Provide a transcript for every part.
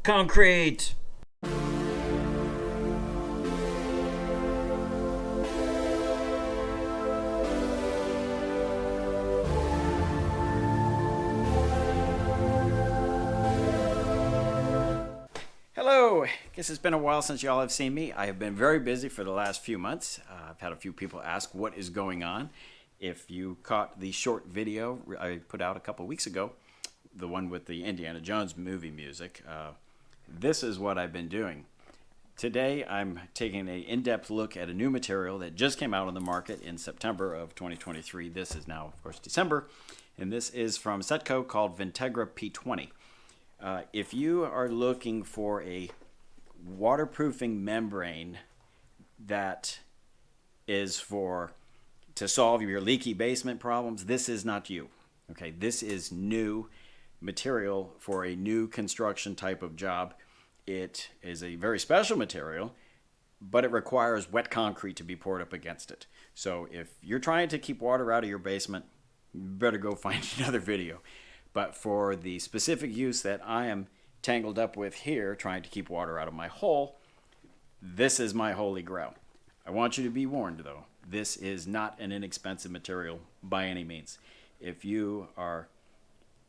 Concrete! Hello! Guess it's been a while since y'all have seen me. I have been very busy for the last few months. I've had a few people ask what is going on. If you caught the short video I put out a couple weeks ago, the one with the Indiana Jones movie music, this is what I've been doing. Today I'm taking an in-depth look at a new material that just came out on the market in September of 2023. This is now, of course, December, and this is from Cetco called Vintegra P20. If you are looking for a waterproofing membrane that is to solve your leaky basement problems, this is not you. Okay, this is new material for a new construction type of job. It is a very special material, but it requires wet concrete to be poured up against it. So if you're trying to keep water out of your basement, you better go find another video. But for the specific use that I am tangled up with here, trying to keep water out of my hole, this is my holy grail. I want you to be warned, though. This is not an inexpensive material by any means. If you are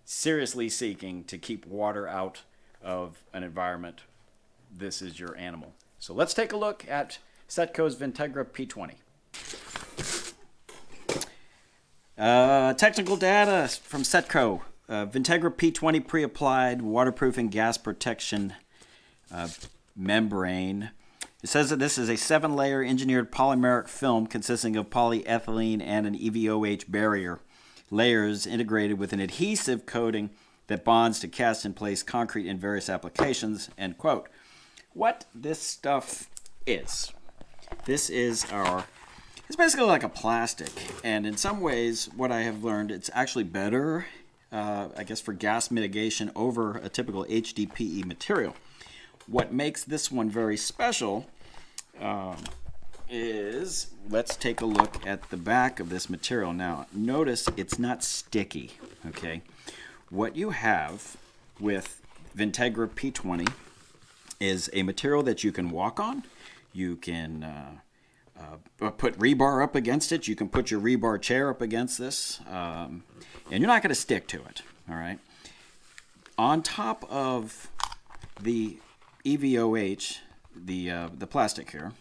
seriously seeking to keep water out of an environment, this is your animal. So let's take a look at Cetco's Vintegra P20. Technical data from Cetco. Vintegra P20 pre-applied waterproofing gas protection membrane. It says that this is a 7-layer engineered polymeric film consisting of polyethylene and an EVOH barrier layers integrated with an adhesive coating that bonds to cast-in-place concrete in various applications, end quote. What this stuff is, it's basically like a plastic, and in some ways, what I have learned, it's actually better I guess for gas mitigation over a typical HDPE material. What makes this one very special is, let's take a look at the back of this material. Now, notice it's not sticky, okay? What you have with Vintegra P20 is a material that you can walk on. You can put rebar up against it. You can put your rebar chair up against this, and you're not going to stick to it, all right? On top of the EVOH, the plastic here,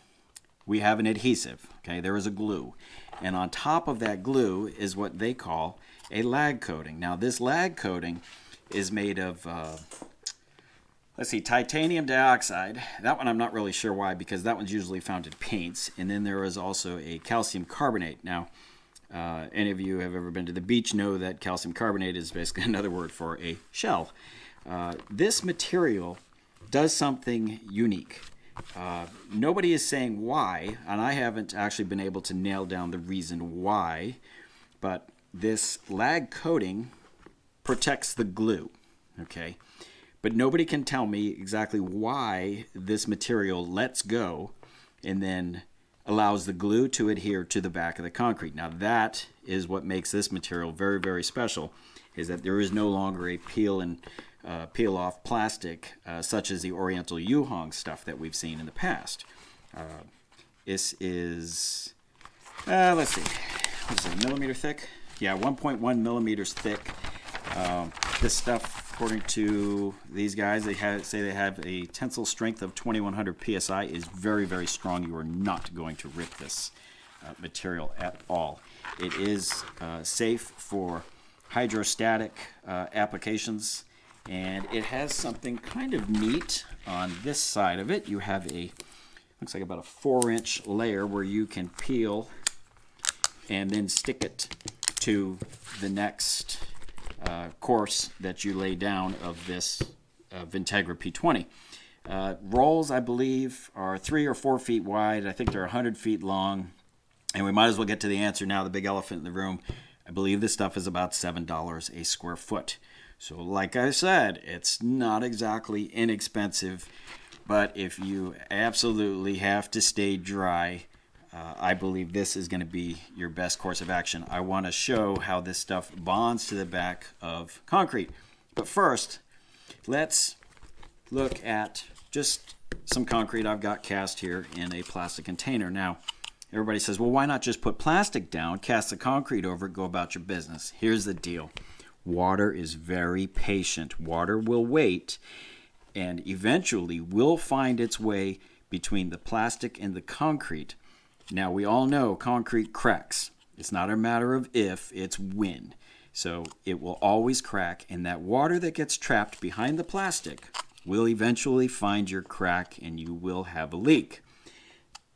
we have an adhesive, okay? There is a glue. And on top of that glue is what they call a lag coating. Now, this lag coating is made of titanium dioxide. That one I'm not really sure why, because that one's usually found in paints. And then there is also a calcium carbonate. Now, any of you who have ever been to the beach know that calcium carbonate is basically another word for a shell. This material does something unique. Nobody is saying why, and I haven't actually been able to nail down the reason why, but this lag coating protects the glue, okay? But nobody can tell me exactly why this material lets go and then allows the glue to adhere to the back of the concrete. Now that is what makes this material very, very special, is that there is no longer a peel off plastic such as the Oriental Yuhong stuff that we've seen in the past. This is, let's see, what's it, millimeter thick? Yeah, 1.1 millimeters thick. This stuff, according to these guys, they say they have a tensile strength of 2100 psi, is very, very strong. You are not going to rip this material at all. It is safe for hydrostatic applications, and it has something kind of neat on this side of it. You have looks like about a 4-inch layer where you can peel and then stick it to the next course that you lay down of this Vintegra P20. Rolls, I believe, are 3 or 4 feet wide. I think they're 100 feet long. And we might as well get to the answer now, the big elephant in the room. I believe this stuff is about $7 a square foot. So like I said, it's not exactly inexpensive, but if you absolutely have to stay dry, I believe this is going to be your best course of action. I want to show how this stuff bonds to the back of concrete. But first, let's look at just some concrete I've got cast here in a plastic container. Now, everybody says, well, why not just put plastic down, cast the concrete over it, go about your business? Here's the deal. Water is very patient. Water will wait and eventually will find its way between the plastic and the concrete. Now, we all know concrete cracks. It's not a matter of if, it's when. So it will always crack, and that water that gets trapped behind the plastic will eventually find your crack and you will have a leak.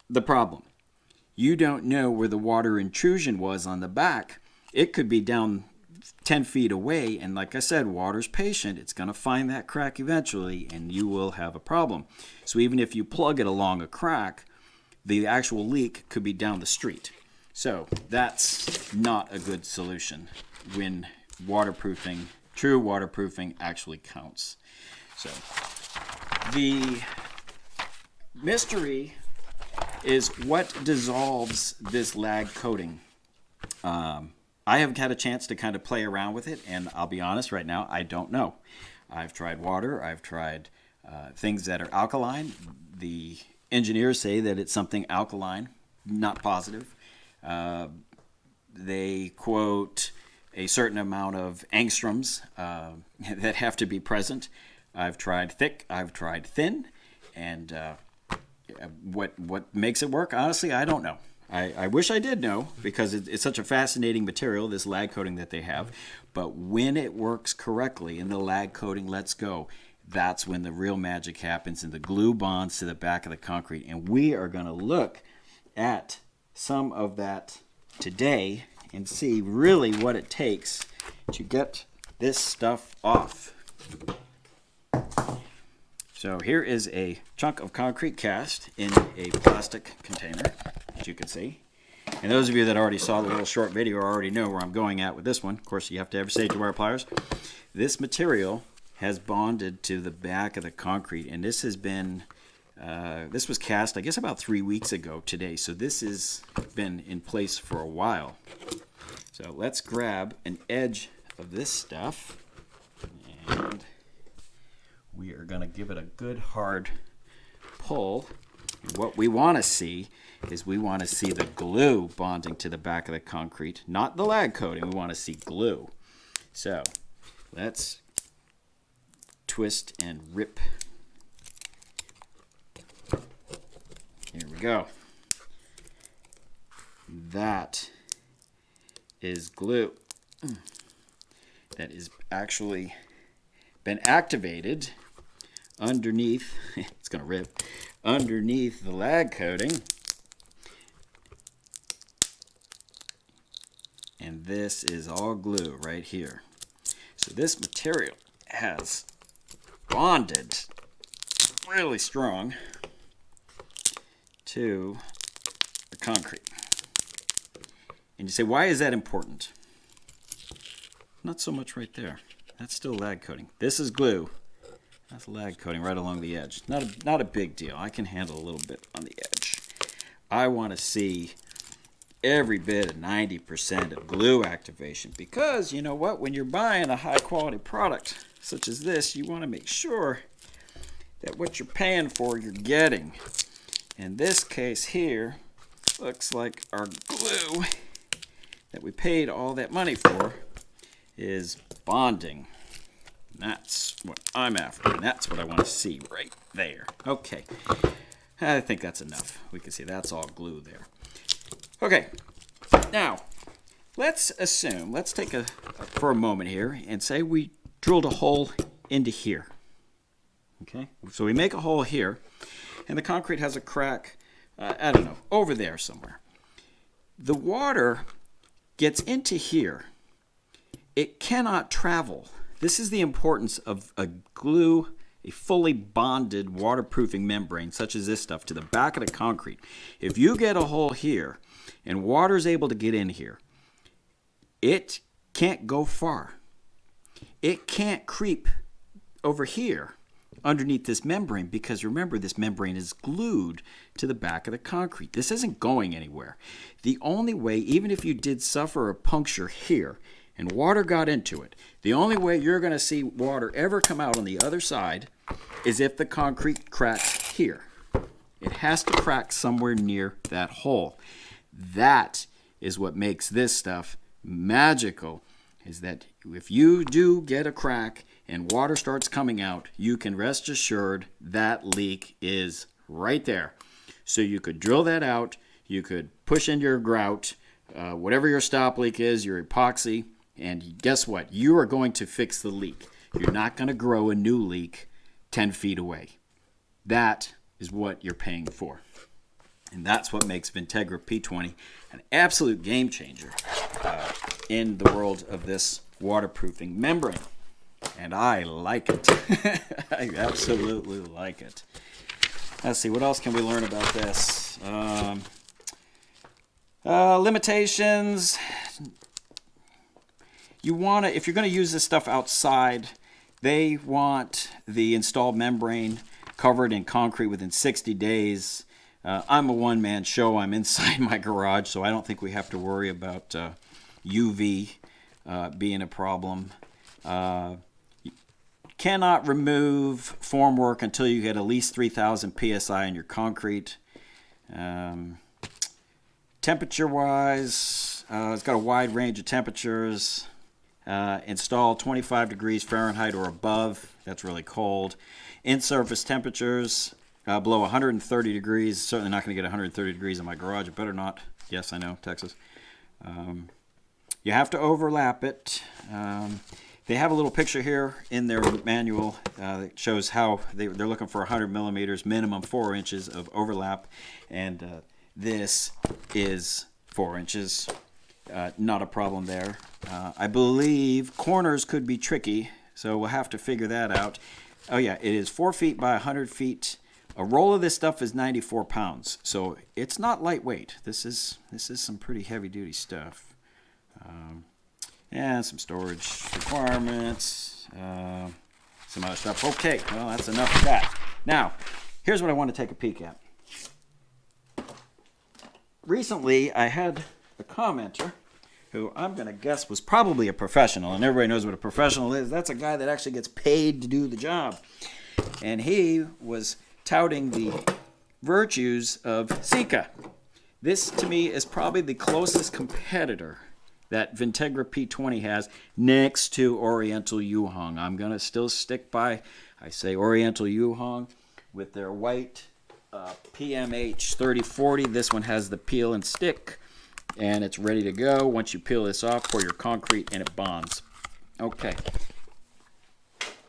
The problem, you don't know where the water intrusion was on the back. It could be down 10 feet away, and like I said, water's patient. It's going to find that crack eventually, and you will have a problem. So even if you plug it along a crack, the actual leak could be down the street. So that's not a good solution when waterproofing, true waterproofing actually counts. So the mystery is what dissolves this lag coating. I haven't had a chance to kind of play around with it, and I'll be honest right now, I don't know. I've tried water, I've tried things that are alkaline. The engineers say that it's something alkaline, not positive. They quote a certain amount of angstroms that have to be present. I've tried thick, I've tried thin, and what makes it work, honestly, I don't know. I wish I did know, because it's such a fascinating material, this lag coating that they have. But when it works correctly and the lag coating lets go, that's when the real magic happens and the glue bonds to the back of the concrete. And we are going to look at some of that today and see really what it takes to get this stuff off. So here is a chunk of concrete cast in a plastic container, as you can see. And those of you that already saw the little short video already know where I'm going at with this one. Of course, you have to have safety wire pliers. This material has bonded to the back of the concrete, and this has been, this was cast, I guess, about 3 weeks ago today. So this has been in place for a while. So let's grab an edge of this stuff, and we are going to give it a good hard pull. What we want to see is we want to see the glue bonding to the back of the concrete, not the lag coating. We want to see glue. So let's twist and rip. Here we go. That is glue. That is actually been activated underneath, it's going to rip, underneath the lag coating. And this is all glue right here. So this material has bonded really strong to the concrete. And you say, why is that important? Not so much right there. That's still lag coating. This is glue. That's lag coating right along the edge. Not a big deal. I can handle a little bit on the edge. I want to see every bit of 90% of glue activation, because you know what? When you're buying a high quality product such as this, you want to make sure that what you're paying for, you're getting. In this case here, looks like our glue that we paid all that money for is bonding. That's what I'm after, and that's what I want to see right there. Okay, I think that's enough. We can see that's all glue there. Okay, now let's assume, let's take for a moment here and say we drilled a hole into here. Okay, so we make a hole here, and the concrete has a crack, I don't know, over there somewhere. The water gets into here. It cannot travel. This is the importance of a glue, a fully bonded waterproofing membrane such as this stuff to the back of the concrete. If you get a hole here and water is able to get in here, it can't go far. It can't creep over here underneath this membrane, because remember, this membrane is glued to the back of the concrete. This isn't going anywhere. The only way, even if you did suffer a puncture here, and water got into it, the only way you're going to see water ever come out on the other side is if the concrete cracks here. It has to crack somewhere near that hole. That is what makes this stuff magical, is that if you do get a crack and water starts coming out, you can rest assured that leak is right there. So you could drill that out, you could push in your grout, whatever your stop leak is, your epoxy, and guess what? You are going to fix the leak. You're not going to grow a new leak 10 feet away. That is what you're paying for. And that's what makes Vintegra P20 an absolute game changer in the world of this waterproofing membrane. And I like it. I absolutely like it. Let's see, what else can we learn about this? Limitations. You want to, if you're going to use this stuff outside, they want the installed membrane covered in concrete within 60 days. I'm a one-man show. I'm inside my garage, so I don't think we have to worry about UV being a problem. Cannot remove formwork until you get at least 3,000 psi in your concrete. Temperature-wise, it's got a wide range of temperatures. Install 25 degrees Fahrenheit or above. That's really cold. In-surface temperatures below 130 degrees. Certainly not going to get 130 degrees in my garage. It better not. Yes, I know, Texas. You have to overlap it. They have a little picture here in their manual that shows how they're looking for 100 millimeters, minimum 4 inches of overlap, and this is 4 inches. Not a problem there. I believe corners could be tricky, so we'll have to figure that out. Oh yeah, it is 4 feet by 100 feet. A roll of this stuff is 94 pounds, so it's not lightweight. This is some pretty heavy-duty stuff. And some storage requirements, some other stuff. Okay, well, that's enough of that. Now, here's what I want to take a peek at. Recently, I had a commenter who I'm going to guess was probably a professional, and everybody knows what a professional is. That's a guy that actually gets paid to do the job. And he was touting the virtues of Cetco. This, to me, is probably the closest competitor that Vintegra P20 has next to Oriental U-Hung. I'm going to still stick by, I say Oriental U-Hung with their white PMH 3040. This one has the peel and stick, and it's ready to go. Once you peel this off, pour your concrete, and it bonds. Okay.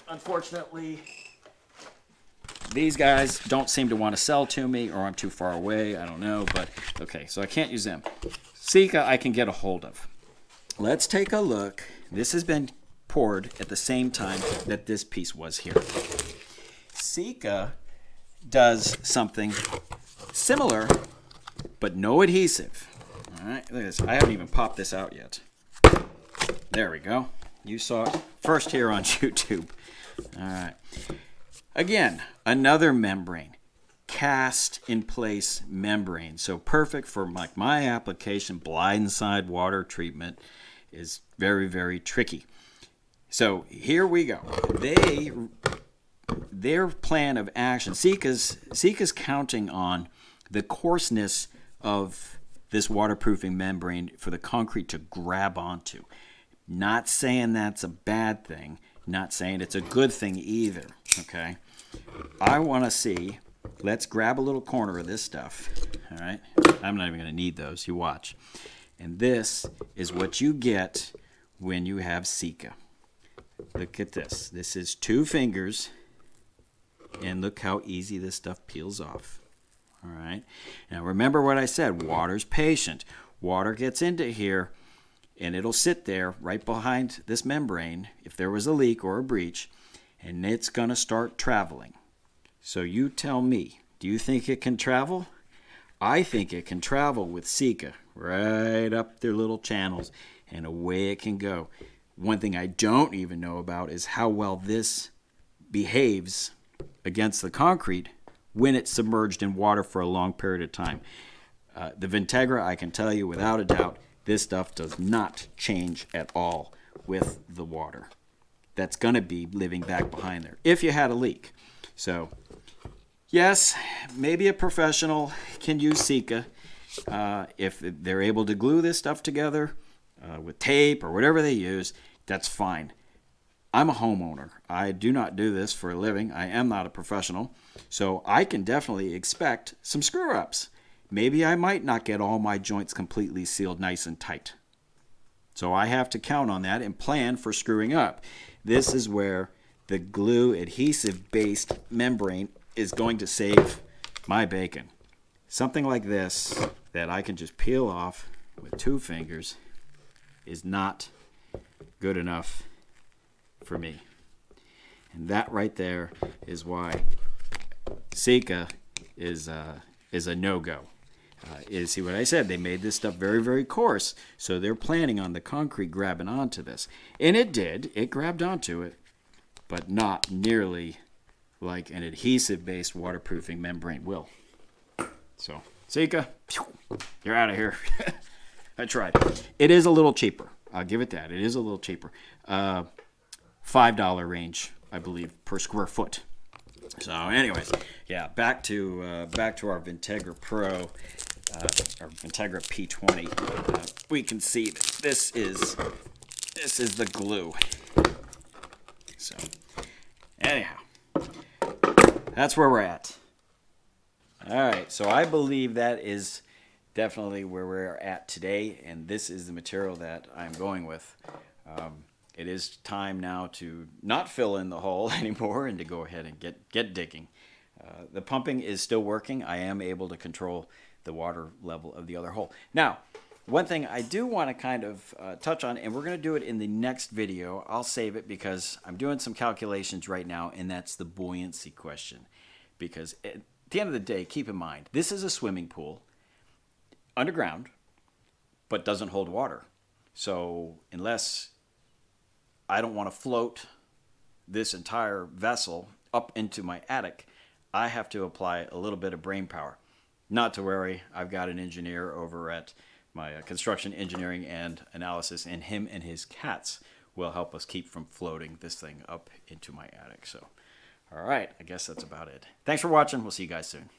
Unfortunately, these guys don't seem to want to sell to me, or I'm too far away. I don't know, but okay, so I can't use them. Cetco I can get a hold of. Let's take a look. This has been poured at the same time that this piece was here. Cetco does something similar, but no adhesive. All right, look at this. I haven't even popped this out yet. There we go. You saw it first here on YouTube. All right. Again, another membrane. Cast in place membrane. So perfect for my application. Blindside water treatment is very, very tricky. So here we go. Their plan of action, Cetco's counting on the coarseness of this waterproofing membrane for the concrete to grab onto. Not saying that's a bad thing. Not saying it's a good thing either. Okay. I want to see. Let's grab a little corner of this stuff. All right. I'm not even going to need those. You watch. And this is what you get when you have Cetco. Look at this. This is 2 fingers. And look how easy this stuff peels off. All right. Now remember what I said. Water's patient. Water gets into here, and it'll sit there right behind this membrane if there was a leak or a breach, and it's going to start traveling. So you tell me, do you think it can travel? I think it can travel with Cetco right up their little channels, and away it can go. One thing I don't even know about is how well this behaves against the concrete when it's submerged in water for a long period of time. The Vintegra, I can tell you without a doubt, this stuff does not change at all. with the water that's going to be living back behind there if you had a leak. So yes, maybe a professional can use Cetco if they're able to glue this stuff together with tape or whatever they use. That's fine. I'm a homeowner. I do not do this for a living. I am not a professional. So I can definitely expect some screw-ups. Maybe I might not get all my joints completely sealed nice and tight. So I have to count on that and plan for screwing up. This is where the glue adhesive-based membrane is going to save my bacon. Something like this that I can just peel off with 2 fingers is not good enough for me. And that right there is why Cetco is a no-go. See what I said? They made this stuff very, very coarse, so they're planning on the concrete grabbing onto this. And it did. It grabbed onto it, but not nearly like an adhesive-based waterproofing membrane will. So, Cetco, you're out of here. I tried. It is a little cheaper. I'll give it that. It is a little cheaper. $5 range, I believe, per square foot. So, anyways, yeah, back to our Vintegra Pro, our Vintegra P20. We can see that this is the glue. So, anyhow, that's where we're at. All right, so I believe that is definitely where we're at today, and this is the material that I'm going with. It is time now to not fill in the hole anymore and to go ahead and get digging. The pumping is still working. I am able to control the water level of the other hole. Now, one thing I do want to kind of touch on, and we're going to do it in the next video. I'll save it because I'm doing some calculations right now, and that's the buoyancy question. Because at the end of the day, keep in mind, this is a swimming pool underground, but doesn't hold water. So unless I don't want to float this entire vessel up into my attic, I have to apply a little bit of brain power. Not to worry, I've got an engineer over at my construction engineering and analysis, and him and his cats will help us keep from floating this thing up into my attic. So, all right, I guess that's about it. Thanks for watching. We'll see you guys soon.